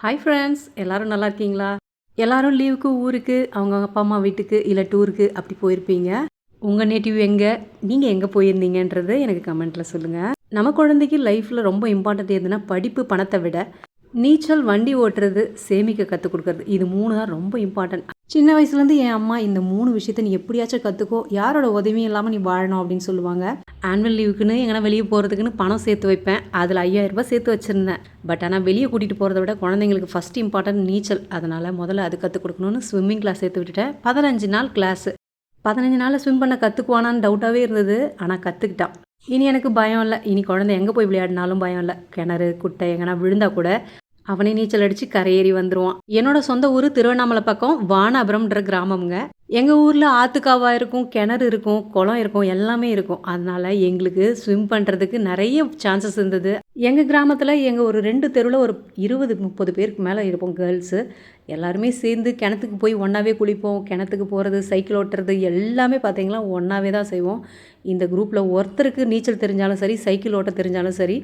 Hi friends, எல்லாரும் நல்லா இருக்கீங்களா? எல்லாரும் லீவுக்கு ஊருக்கு, அவங்க அப்பா அம்மா வீட்டுக்கு இல்லை டூருக்கு அப்படி போயிருப்பீங்க. உங்கள் நேட்டிவ் எங்கே? நீங்கள் எங்கே போயிருந்தீங்கன்றது எனக்கு கமெண்ட்டில் சொல்லுங்கள். நம்ம குழந்தைக்கு லைஃப்பில் ரொம்ப இம்பார்ட்டன்ட் எதுனா படிப்பு பணத்தை விட நீச்சல், வண்டி ஓட்டுறது, சேமிக்க கற்றுக் கொடுக்குறது, இது 3 தான் ரொம்ப இம்பார்ட்டன்ட். சின்ன வயசுலேருந்து என் அம்மா இந்த 3 விஷயத்த நீ எப்படியாச்சும் கற்றுக்கோ, யாரோட உதவியும் இல்லாமல் நீ வாழணும் அப்படின்னு சொல்லுவாங்க. ஆனுவல் லீவுக்குன்னு எங்கன்னா வெளியே போகிறதுக்குன்னு பணம் சேர்த்து வைப்பேன். அதில் 5000 ரூபாய் சேர்த்து வச்சுருந்தேன். பட் ஆனால் வெளியே கூட்டிகிட்டு போகிறத விட குழந்தைங்களுக்கு ஃபஸ்ட் இம்பார்ட்டன்ட் நீச்சல். அதனால் முதல்ல அது கற்றுக் கொடுக்கணும்னு ஸ்விம்மிங் கிளாஸ் சேர்த்து விட்டுட்டேன். 15 நாள் கிளாஸு. 15 நாளில் ஸ்விம் பண்ண கற்றுக்குவானான்னு டவுட்டாகவே இருந்தது. ஆனால் கற்றுக்கிட்டான். இனி எனக்கு பயம் இல்லை. இனி குழந்தை எங்கே போய் விளையாடினாலும் பயம் இல்லை. கிணறு, குட்டை எங்கன்னா விழுந்தா கூட அவனே நீச்சல் அடித்து கரையேறி வந்துடுவான். என்னோட சொந்த ஊர் திருவண்ணாமலை பக்கம் வானாபுரம்ன்ற கிராமம்ங்க. எங்கள் ஊரில் ஆத்துக்காவா இருக்கும், கிணறு இருக்கும், குளம் இருக்கும், எல்லாமே இருக்கும். அதனால் எங்களுக்கு ஸ்விம் பண்ணுறதுக்கு நிறைய சான்சஸ் இருந்தது. எங்கள் கிராமத்தில் எங்கள் ஒரு 2 தெருவில் ஒரு 20-30 பேருக்கு மேலே இருப்போம் கேர்ள்ஸு. எல்லாருமே சேர்ந்து கிணத்துக்கு போய் ஒன்றாவே குளிப்போம். கிணத்துக்கு போகிறது, சைக்கிள் ஓட்டுறது எல்லாமே பார்த்திங்கன்னா ஒன்றாவே தான் செய்வோம். இந்த குரூப்பில் ஒருத்தருக்கு நீச்சல் தெரிஞ்சாலும் சரி, சைக்கிள் ஓட்ட தெரிஞ்சாலும் சரி,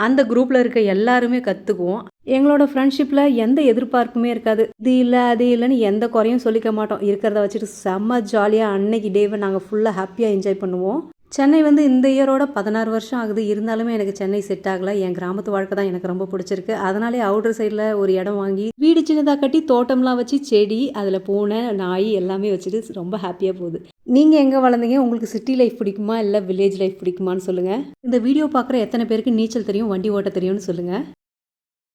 அந்த குரூப்பில் இருக்க எல்லாருமே கற்றுக்குவோம். எங்களோட ஃப்ரெண்ட்ஷிப்பில் எந்த எதிர்பார்ப்புமே இருக்காது. இது இல்லை அது இல்லைன்னு எந்த குறையும் சொல்லிக்க மாட்டோம். இருக்கிறத வச்சுட்டு செம்ம ஜாலியாக அன்னைக்கு டேவை நாங்கள் ஃபுல்லாக ஹாப்பியாக என்ஜாய் பண்ணுவோம். சென்னை இந்த இயரோட 16 வருஷம் ஆகுது. இருந்தாலுமே எனக்கு சென்னை செட் ஆகலை. என் கிராமத்து வாழ்க்கை தான் எனக்கு ரொம்ப பிடிச்சிருக்கு. அதனாலே அவுட்டர் சைடில் ஒரு இடம் வாங்கி வீடு சின்னதாக கட்டி தோட்டம்லாம் வச்சு செடி, அதில் பூனை, நாய் எல்லாமே வச்சுட்டு ரொம்ப ஹாப்பியாக போகுது. நீங்கள் எங்கே வளர்ந்தீங்க? உங்களுக்கு சிட்டி லைஃப் பிடிக்குமா இல்லை வில்லேஜ் லைஃப் பிடிக்குமான்னு சொல்லுங்கள். இந்த வீடியோ பார்க்குற எத்தனை பேருக்கு நீச்சல் தெரியும், வண்டி ஓட்ட தெரியும்னு சொல்லுங்கள்.